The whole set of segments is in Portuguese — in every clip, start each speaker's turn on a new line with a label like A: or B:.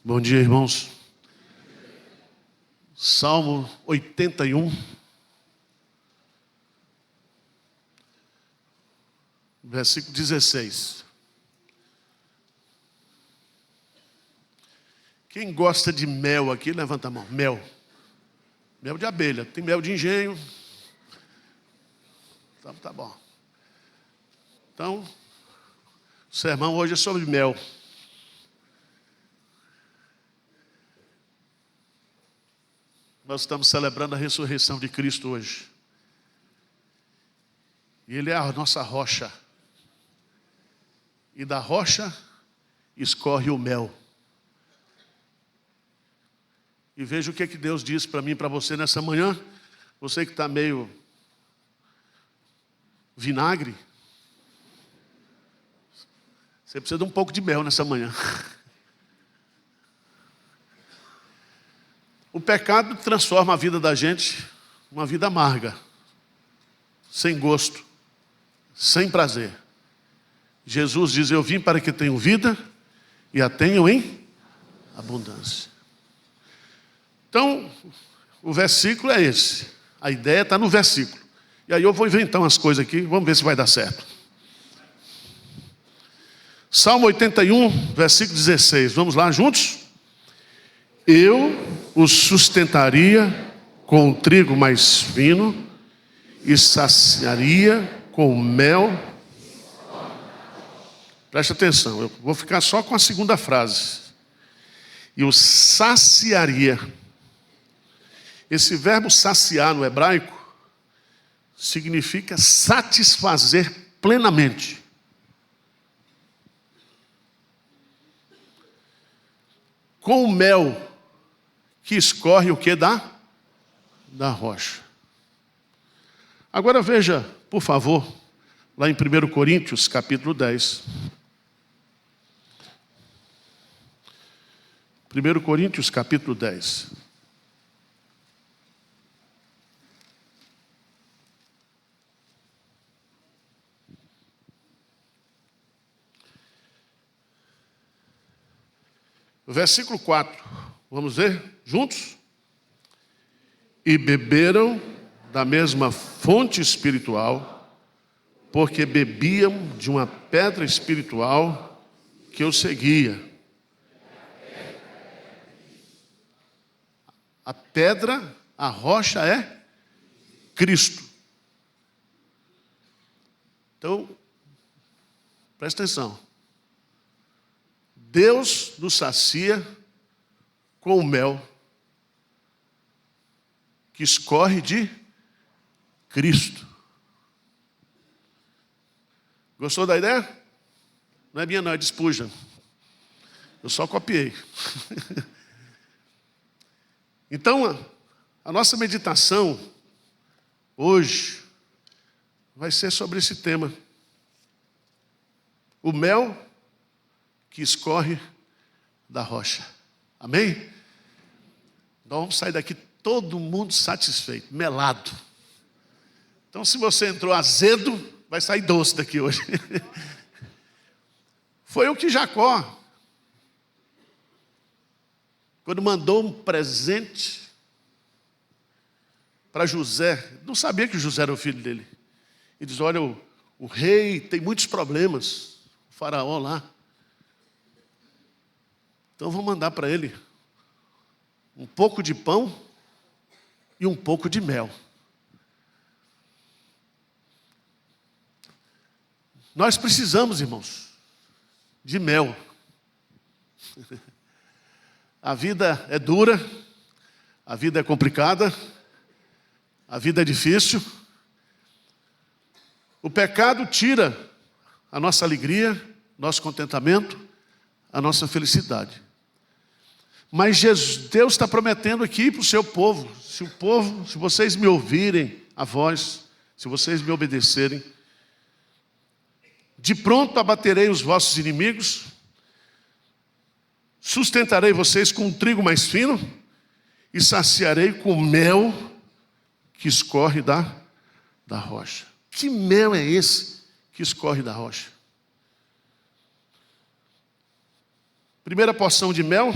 A: Bom dia, irmãos. Salmo 81, versículo 16. Quem gosta de mel aqui, levanta a mão. Mel. Mel de abelha. Tem mel de engenho. Então, tá bom. Então, o sermão hoje é sobre mel. Nós estamos celebrando a ressurreição de Cristo hoje. E Ele é a nossa rocha. E da rocha escorre o mel. E veja o que Deus diz para mim e para você nessa manhã. Você que está meio vinagre. Você precisa de um pouco de mel nessa manhã. O pecado transforma a vida da gente uma vida amarga, sem gosto, sem prazer. Jesus diz: eu vim para que tenham vida e a tenham em abundância. Então, o versículo é esse. A ideia está no versículo. E aí eu vou inventar umas coisas aqui, vamos ver se vai dar certo. Salmo 81, versículo 16. Vamos lá juntos? Eu os sustentaria com o trigo mais fino e saciaria com o mel. Preste atenção, eu vou ficar só com a segunda frase. E o saciaria. Esse verbo saciar no hebraico significa satisfazer plenamente. Com o mel que escorre o que da rocha. Agora veja, por favor, lá em 1 Coríntios, capítulo 10. 1 Coríntios, capítulo 10. Versículo 4. Vamos ver juntos? E beberam da mesma fonte espiritual, porque bebiam de uma pedra espiritual que os seguia. A pedra, a rocha é Cristo. Então, presta atenção. Deus nos sacia com o mel que escorre de Cristo. Gostou da ideia? Não é minha não, é de Spurgeon. Eu só copiei. Então, a nossa meditação hoje vai ser sobre esse tema. O mel que escorre da rocha. Amém? Então vamos sair daqui todo mundo satisfeito, melado. Então se você entrou azedo, vai sair doce daqui hoje. Foi o que Jacó, quando mandou um presente para José, não sabia que José era o filho dele. E diz: olha, o rei tem muitos problemas, o faraó lá. Então vou mandar para ele um pouco de pão e um pouco de mel. Nós precisamos, irmãos, de mel. A vida é dura, a vida é complicada, a vida é difícil. O pecado tira a nossa alegria, nosso contentamento, a nossa felicidade. Mas Deus está prometendo aqui para o seu povo, se vocês me ouvirem a voz, se vocês me obedecerem, de pronto abaterei os vossos inimigos, sustentarei vocês com um trigo mais fino e saciarei com mel que escorre da rocha. Que mel é esse que escorre da rocha? Primeira porção de mel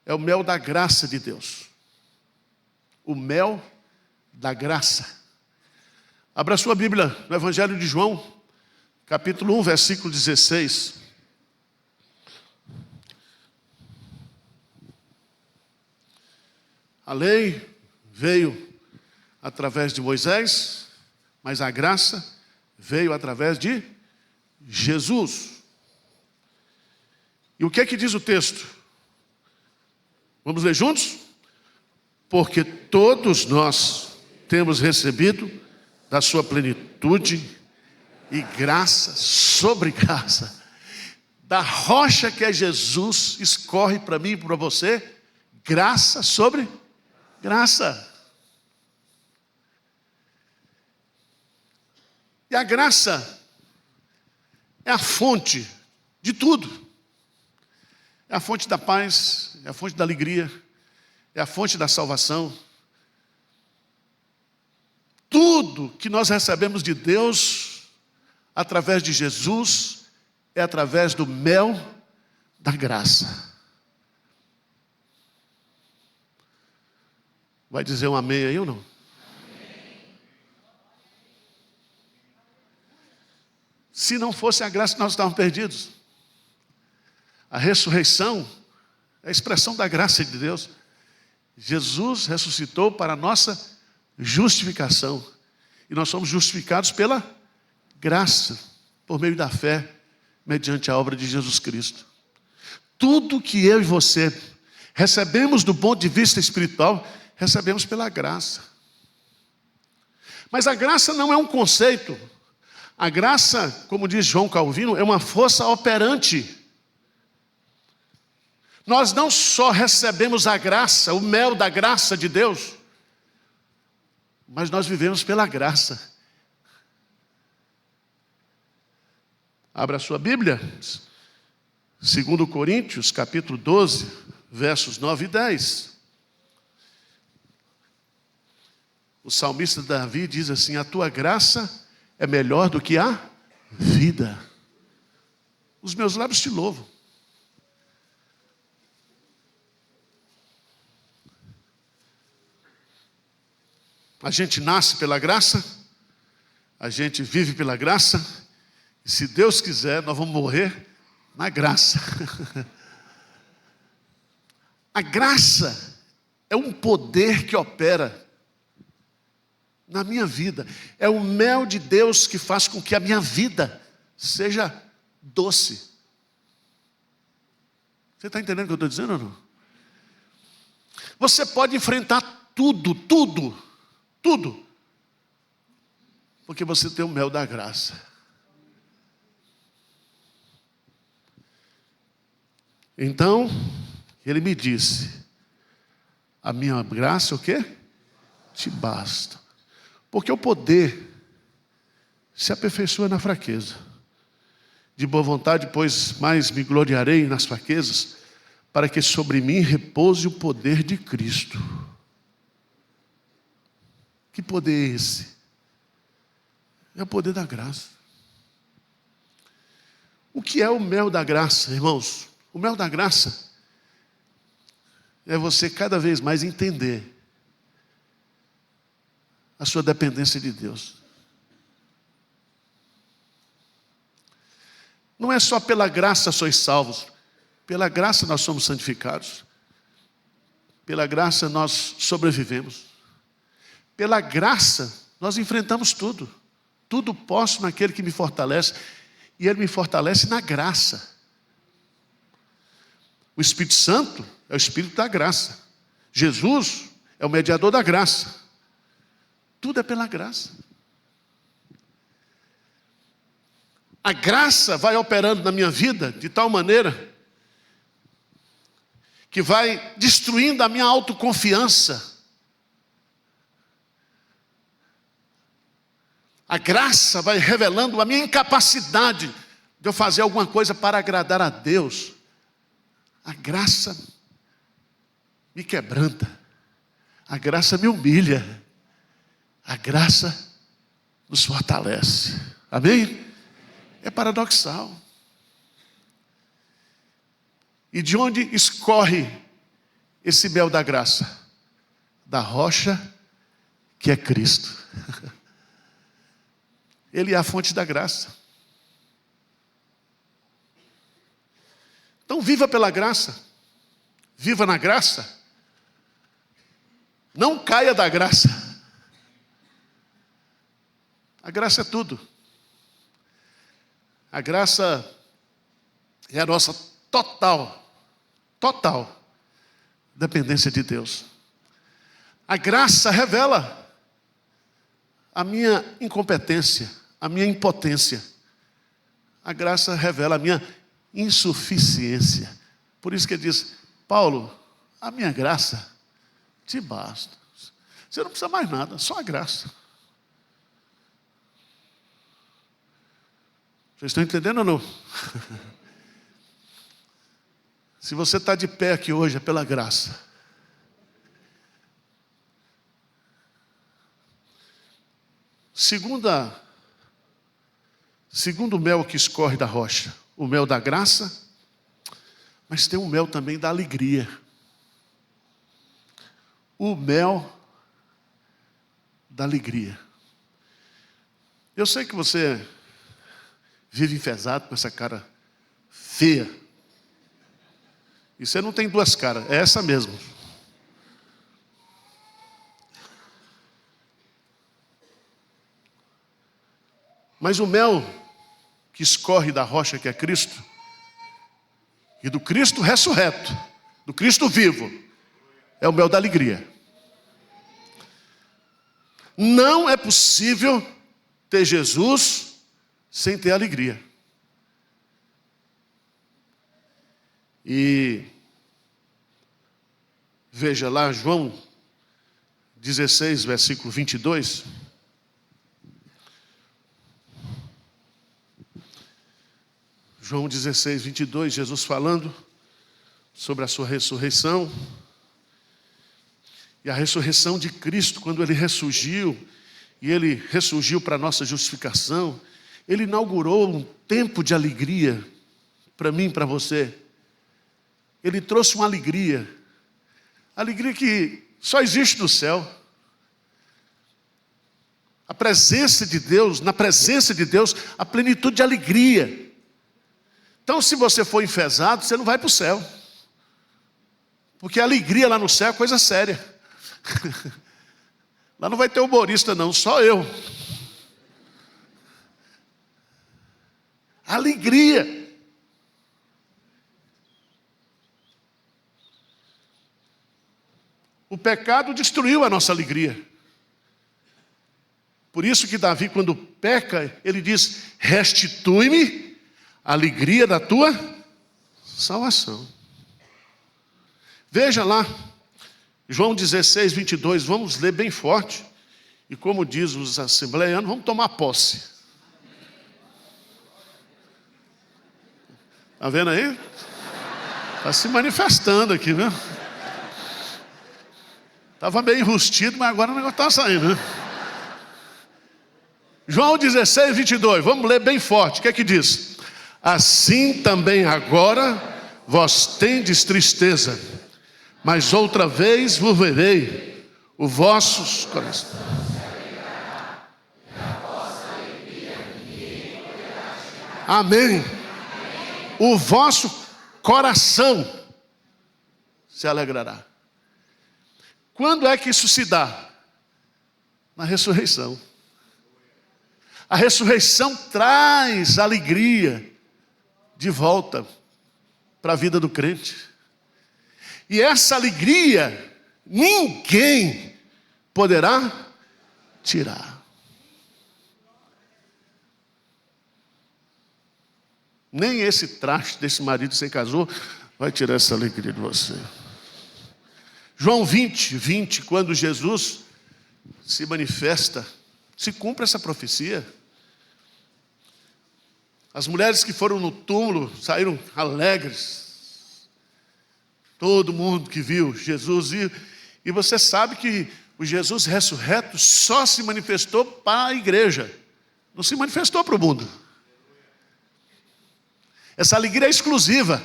A: é o mel da graça de Deus. O mel da graça. Abra sua Bíblia no Evangelho de João, capítulo 1, versículo 16. A lei veio através de Moisés, mas a graça veio através de Jesus. E o que é que diz o texto? Vamos ler juntos? Porque todos nós temos recebido da sua plenitude e graça sobre graça. Da rocha que é Jesus, escorre para mim e para você, graça sobre graça. E a graça é a fonte de tudo. É a fonte da paz, é a fonte da alegria, é a fonte da salvação. Tudo que nós recebemos de Deus, através de Jesus, é através do mel da graça. Vai dizer um amém aí ou não? Se não fosse a graça, nós estávamos perdidos. A ressurreição é a expressão da graça de Deus. Jesus ressuscitou para a nossa justificação. E nós somos justificados pela graça, por meio da fé, mediante a obra de Jesus Cristo. Tudo que eu e você recebemos do ponto de vista espiritual, recebemos pela graça. Mas a graça não é um conceito. A graça, como diz João Calvino, é uma força operante. Nós não só recebemos a graça, o mel da graça de Deus, mas nós vivemos pela graça. Abra a sua Bíblia, 2 Coríntios, capítulo 12, versos 9 e 10. O salmista Davi diz assim: a tua graça é melhor do que a vida. Os meus lábios te louvam. A gente nasce pela graça, a gente vive pela graça, e se Deus quiser, nós vamos morrer na graça. A graça é um poder que opera na minha vida. É o mel de Deus que faz com que a minha vida seja doce. Você está entendendo o que eu estou dizendo ou não? Você pode enfrentar tudo, porque você tem o mel da graça. Então, ele me disse: a minha graça, o quê? Te basta. Porque o poder se aperfeiçoa na fraqueza. De boa vontade, pois mais me gloriarei nas fraquezas, para que sobre mim repouse o poder de Cristo. Que poder é esse? É o poder da graça. O que é o mel da graça, irmãos? O mel da graça é você cada vez mais entender a sua dependência de Deus. Não é só pela graça sois salvos. Pela graça nós somos santificados. Pela graça nós sobrevivemos. Pela graça nós enfrentamos tudo. Tudo posso naquele que me fortalece. E Ele me fortalece na graça. O Espírito Santo é o Espírito da graça. Jesus é o mediador da graça. Tudo é pela graça. A graça vai operando na minha vida de tal maneira que vai destruindo a minha autoconfiança. A graça vai revelando a minha incapacidade de eu fazer alguma coisa para agradar a Deus. A graça me quebranta. A graça me humilha. A graça nos fortalece. Amém? É paradoxal. E de onde escorre esse mel da graça? Da rocha que é Cristo. Ele é a fonte da graça. Então viva pela graça. Viva na graça. Não caia da graça. A graça é tudo. A graça é a nossa total dependência de Deus. A graça revela a minha incompetência, a minha impotência. A graça revela a minha insuficiência. Por isso que ele diz: Paulo, a minha graça te basta. Você não precisa mais nada, só a graça. Vocês estão entendendo ou não? Se você está de pé aqui hoje, é pela graça. Segundo o mel que escorre da rocha, o mel da graça, mas tem um mel também da alegria. O mel da alegria. Eu sei que você vive enfesado com essa cara feia. E você não tem duas caras, é essa mesmo. Mas o mel que escorre da rocha que é Cristo, e do Cristo ressurreto, do Cristo vivo, é o mel da alegria. Não é possível ter Jesus sem ter alegria. E veja lá, João 16, versículo 22. João 16, 22, Jesus falando sobre a sua ressurreição. E a ressurreição de Cristo, quando Ele ressurgiu, e Ele ressurgiu para a nossa justificação, Ele inaugurou um tempo de alegria para mim e para você. Ele trouxe uma alegria que só existe no céu. A presença de Deus, na presença de Deus, a plenitude de alegria. Então, se você for enfesado, você não vai para o céu. Porque a alegria lá no céu é coisa séria. Lá não vai ter humorista não, só eu. Alegria. O pecado destruiu a nossa alegria. Por isso que Davi, quando peca, ele diz: restitui-me a alegria da tua salvação. Veja lá, João 16, 22, vamos ler bem forte. E como diz os assembleianos, vamos tomar posse. Está vendo aí? Está se manifestando aqui, viu? Estava meio enrustido, mas agora o negócio está saindo, né? João 16, 22, vamos ler bem forte. O que é que diz? Assim também agora vós tendes tristeza, mas outra vez vos verei o vosso coração. Amém. O vosso coração se alegrará. Quando é que isso se dá? Na ressurreição. A ressurreição traz alegria de volta para a vida do crente. E essa alegria ninguém poderá tirar. Nem esse traste desse marido que você casou vai tirar essa alegria de você. João 20, 20, quando Jesus se manifesta, se cumpre essa profecia. As mulheres que foram no túmulo saíram alegres. Todo mundo que viu Jesus. E você sabe que o Jesus ressurreto só se manifestou para a igreja. Não se manifestou para o mundo. Essa alegria é exclusiva.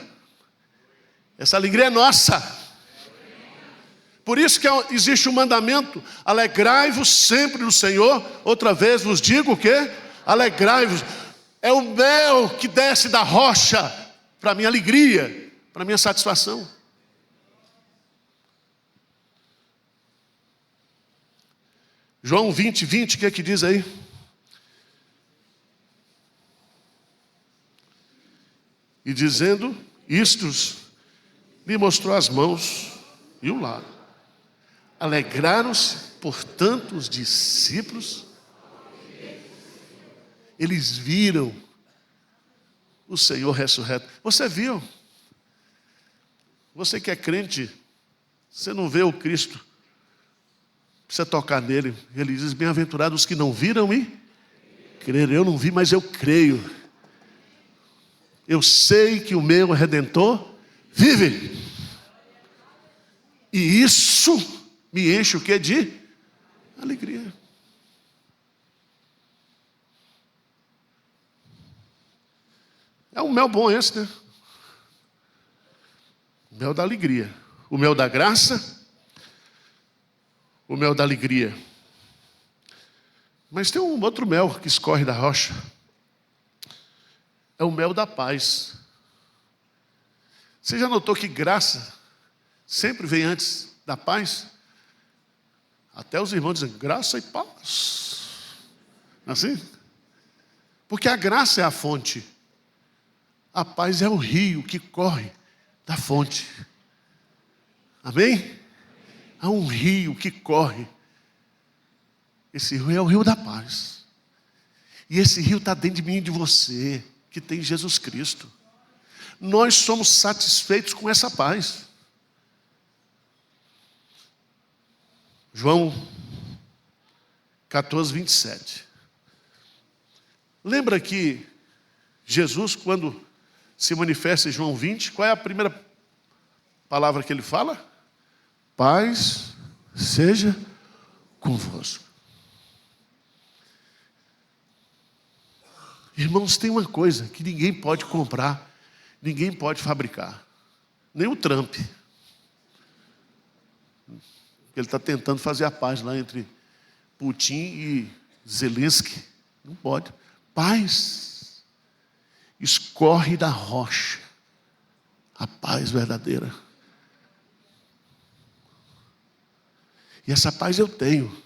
A: Essa alegria é nossa. Por isso que existe um mandamento: alegrai-vos sempre no Senhor. Outra vez vos digo o quê? Alegrai-vos. É o mel que desce da rocha para a minha alegria, para a minha satisfação. João 20, 20, o que é que diz aí? E dizendo isto, lhe mostrou as mãos e o lado. Alegraram-se, portanto, os discípulos. Eles viram o Senhor ressurreto. Você viu? Você que é crente, você não vê o Cristo, precisa tocar nele. Ele diz: bem-aventurados os que não viram e creram. Eu não vi, mas eu creio. Eu sei que o meu Redentor vive. E isso me enche o quê? De alegria. É um mel bom esse, né? O mel da alegria. O mel da graça. O mel da alegria. Mas tem um outro mel que escorre da rocha. É o mel da paz. Você já notou que graça sempre vem antes da paz? Até os irmãos dizem graça e paz. Assim? Porque a graça é a fonte. A paz é o rio que corre da fonte. Amém? Há um rio que corre. Esse rio é o rio da paz. E esse rio está dentro de mim e de você, que tem Jesus Cristo. Nós somos satisfeitos com essa paz. João 14, 27. Lembra que Jesus, quando se manifesta em João 20, qual é a primeira palavra que ele fala? Paz seja convosco. Irmãos, tem uma coisa que ninguém pode comprar, ninguém pode fabricar, nem o Trump. Ele está tentando fazer a paz lá entre Putin e Zelensky. Não pode. Paz escorre da rocha, a paz verdadeira. E essa paz eu tenho.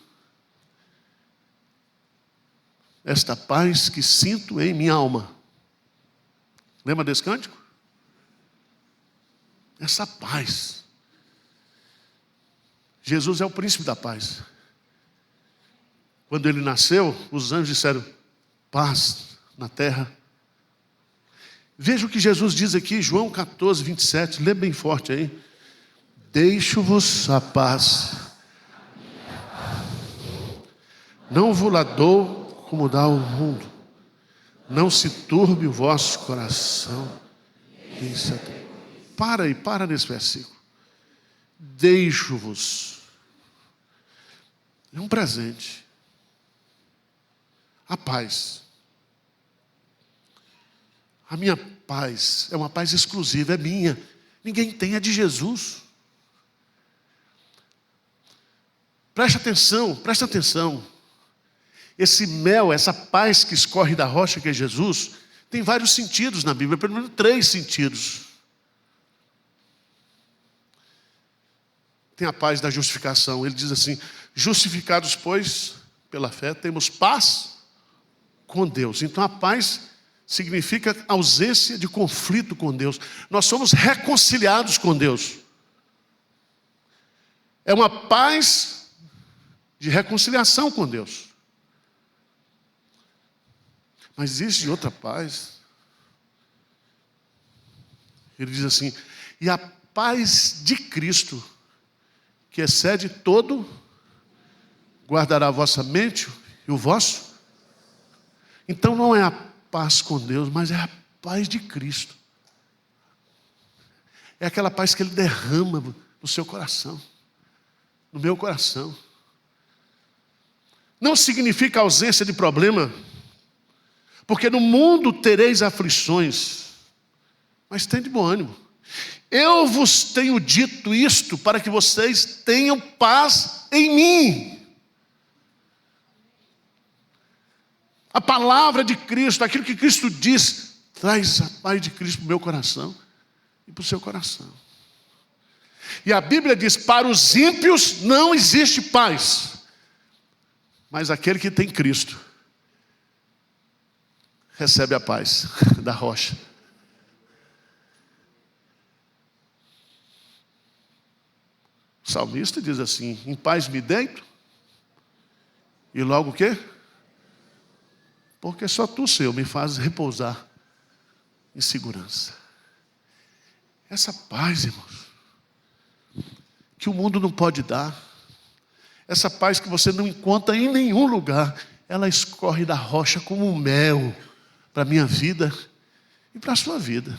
A: Esta paz que sinto em minha alma. Lembra desse cântico? Essa paz. Jesus é o príncipe da paz. Quando ele nasceu, os anjos disseram: paz na terra. Veja o que Jesus diz aqui, João 14, 27. Lê bem forte aí. Deixo-vos a paz. Não vos lá dou como dá o mundo. Não se turbe o vosso coração. Para aí, para nesse versículo. Deixo-vos. É um presente. A paz. A minha paz é uma paz exclusiva, é minha. Ninguém tem, é de Jesus. Preste atenção, preste atenção. Esse mel, essa paz que escorre da rocha, que é Jesus, tem vários sentidos na Bíblia, pelo menos 3 sentidos. Tem a paz da justificação. Ele diz assim: justificados, pois, pela fé, temos paz com Deus. Então a paz significa ausência de conflito com Deus. Nós somos reconciliados com Deus. É uma paz de reconciliação com Deus. Mas existe outra paz. Ele diz assim: e a paz de Cristo, que excede todo, guardará a vossa mente e o vosso. Então não é a paz com Deus, mas é a paz de Cristo. É aquela paz que Ele derrama no seu coração, no meu coração. Não significa ausência de problema, porque no mundo tereis aflições, mas tem de bom ânimo. Eu vos tenho dito isto para que vocês tenham paz em mim. A palavra de Cristo, aquilo que Cristo diz, traz a paz de Cristo para o meu coração e para o seu coração. E a Bíblia diz, para os ímpios não existe paz, mas aquele que tem Cristo recebe a paz da rocha. O salmista diz assim, em paz me deito, e logo o quê? Porque só tu, Senhor, me fazes repousar em segurança. Essa paz, irmãos, que o mundo não pode dar, essa paz que você não encontra em nenhum lugar, ela escorre da rocha como mel para a minha vida e para a sua vida.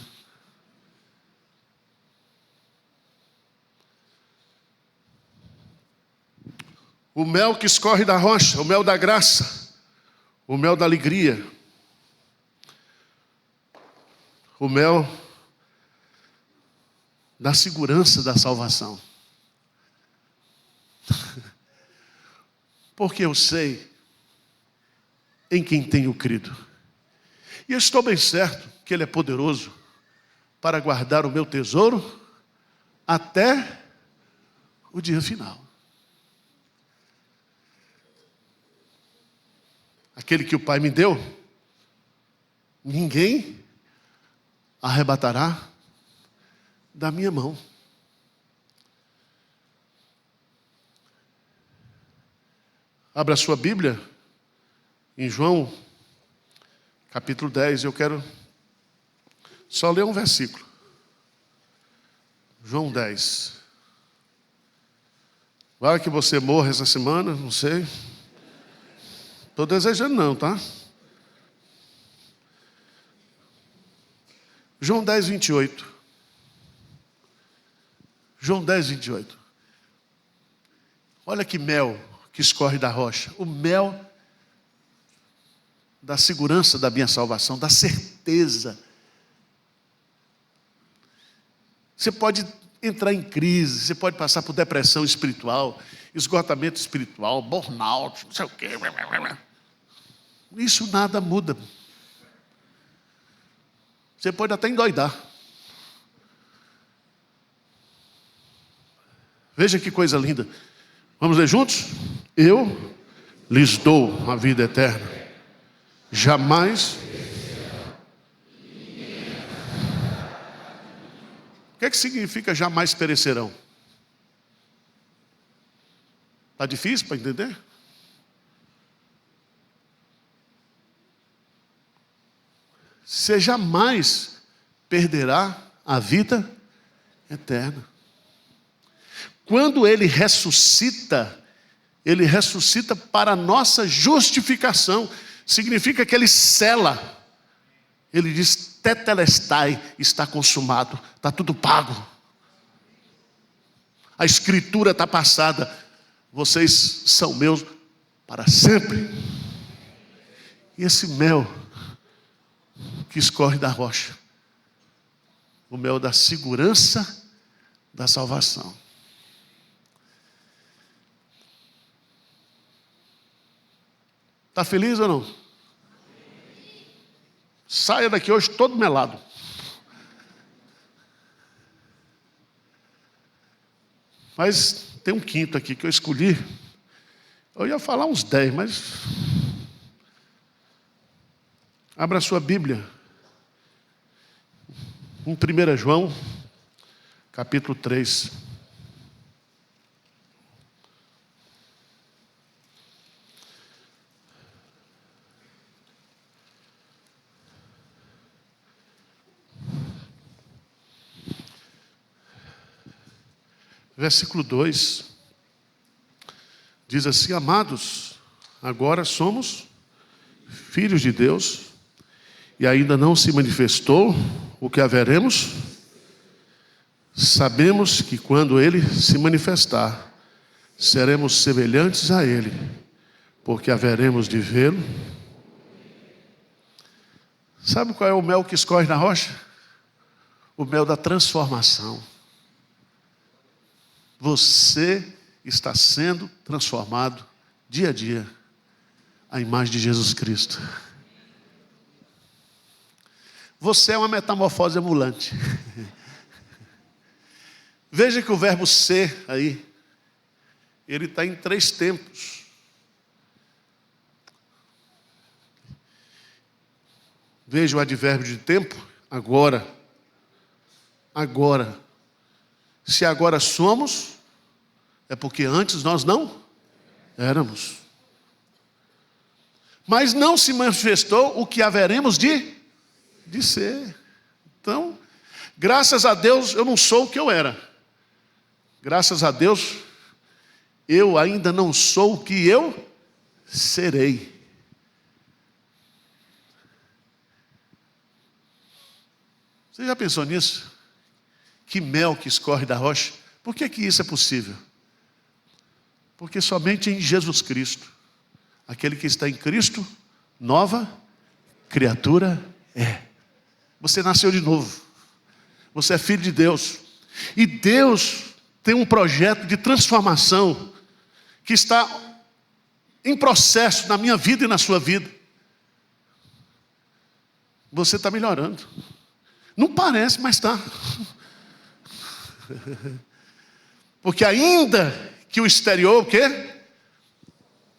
A: O mel que escorre da rocha, o mel da graça, o mel da alegria, o mel da segurança da salvação. Porque eu sei em quem tenho crido. E eu estou bem certo que Ele é poderoso para guardar o meu tesouro até o dia final. Aquele que o Pai me deu, ninguém arrebatará da minha mão. Abra a sua Bíblia em João, capítulo 10. Eu quero só ler um versículo. João 10. Vai que você morra essa semana, não sei. Estou desejando não, tá? João 10, 28. João 10, 28. Olha que mel que escorre da rocha. O mel da segurança da minha salvação, da certeza. Você pode entrar em crise, você pode passar por depressão espiritual, esgotamento espiritual, burnout, não sei o quê. Isso nada muda. Você pode até endoidar. Veja que coisa linda. Vamos ler juntos? Eu lhes dou a vida eterna. Jamais. O que é que significa jamais perecerão? Está difícil para entender? Você jamais perderá a vida eterna. Quando Ele ressuscita para a nossa justificação. Significa que Ele sela. Ele diz, tetelestai, está consumado, está tudo pago. A escritura está passada. Vocês são meus para sempre. E esse mel que escorre da rocha, o mel da segurança da salvação. Está feliz ou não? Saia daqui hoje todo melado. Mas tem um quinto aqui que eu escolhi. Eu ia falar uns 10, mas... Abra a sua Bíblia. Em 1 João, capítulo 3. Versículo 2. Diz assim, amados, agora somos filhos de Deus, e ainda não se manifestou o que haveremos. Sabemos que quando Ele se manifestar, seremos semelhantes a Ele, porque haveremos de vê-lo. Sabe qual é o mel que escorre na rocha? o mel da transformação. Você está sendo transformado dia a dia à imagem de Jesus Cristo. Você é uma metamorfose ambulante. Veja que o verbo ser aí, ele está em 3 tempos. Veja o advérbio de tempo, agora. Agora. Se agora somos, é porque antes nós não éramos. Mas não se manifestou o que haveremos de ser. Então, graças a Deus eu não sou o que eu era. Graças a Deus eu ainda não sou o que eu serei. Você já pensou nisso? Que mel que escorre da rocha. Por que isso é possível? Porque somente em Jesus Cristo, aquele que está em Cristo, nova criatura é. Você nasceu de novo. Você é filho de Deus. E Deus tem um projeto de transformação que está em processo na minha vida e na sua vida. Você está melhorando. Não parece, mas está. Porque ainda que o exterior, o quê?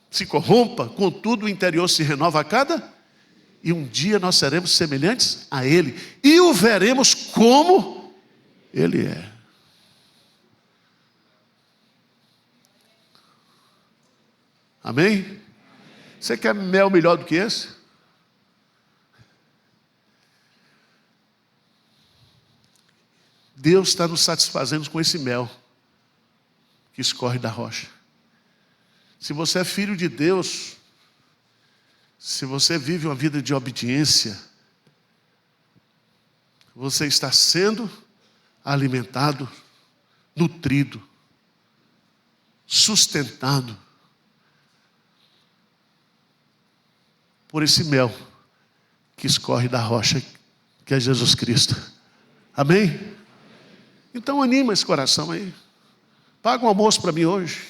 A: Se corrompa, contudo o interior se renova a cada, e um dia nós seremos semelhantes a Ele, e o veremos como Ele é. Amém? Você quer mel melhor do que esse? Deus está nos satisfazendo com esse mel que escorre da rocha. Se você é filho de Deus, se você vive uma vida de obediência, você está sendo alimentado, nutrido, sustentado por esse mel que escorre da rocha, que é Jesus Cristo. Amém? Então anima esse coração aí. Paga um almoço para mim hoje.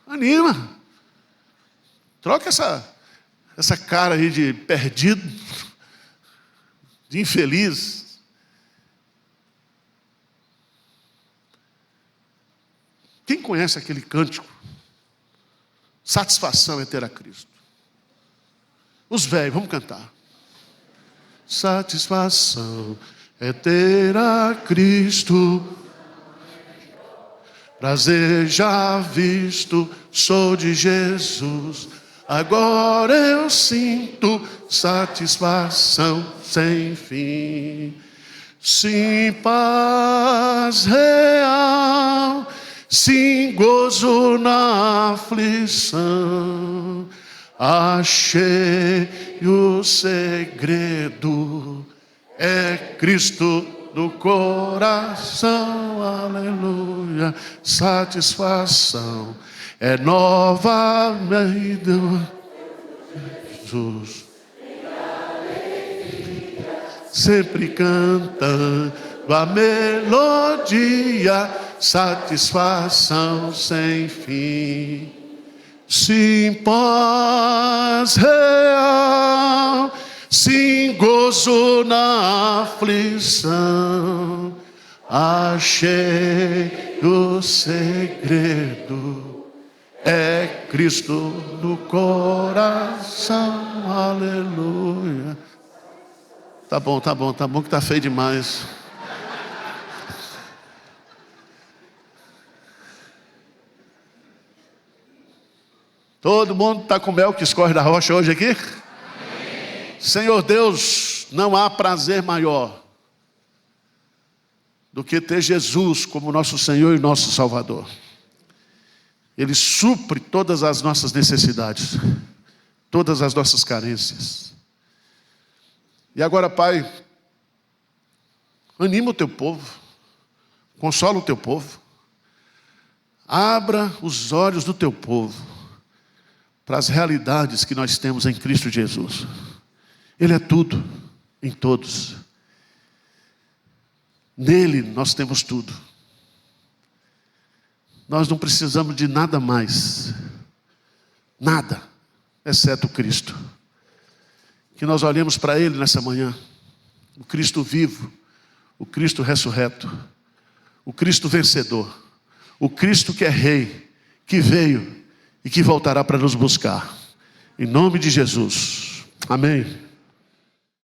A: Anima. Troca essa cara aí de perdido, de infeliz. Quem conhece aquele cântico? Satisfação é ter a Cristo. Os velhos, vamos cantar. Satisfação é ter a Cristo. Prazer já visto, sou de Jesus. Agora eu sinto satisfação sem fim. Sim, paz real, sim, gozo na aflição. Achei o segredo, é Cristo no coração, aleluia. Satisfação é novamente Jesus. Sempre cantando a melodia, satisfação sem fim. Sim, paz real, sim, gozo na aflição. Achei o segredo, é Cristo no coração, aleluia. Tá bom que tá feio demais. Todo mundo está com mel que escorre da rocha hoje aqui? Amém. Senhor Deus, não há prazer maior do que ter Jesus como nosso Senhor e nosso Salvador. Ele supre todas as nossas necessidades, todas as nossas carências. E agora, Pai, anima o teu povo, consola o teu povo, abra os olhos do teu povo para as realidades que nós temos em Cristo Jesus. Ele é tudo, em todos. Nele nós temos tudo. Nós não precisamos de nada mais. Nada, exceto Cristo. Que nós olhemos para Ele nessa manhã. O Cristo vivo, o Cristo ressurreto, o Cristo vencedor, o Cristo que é Rei, que veio e que voltará para nos buscar. Em nome de Jesus. Amém.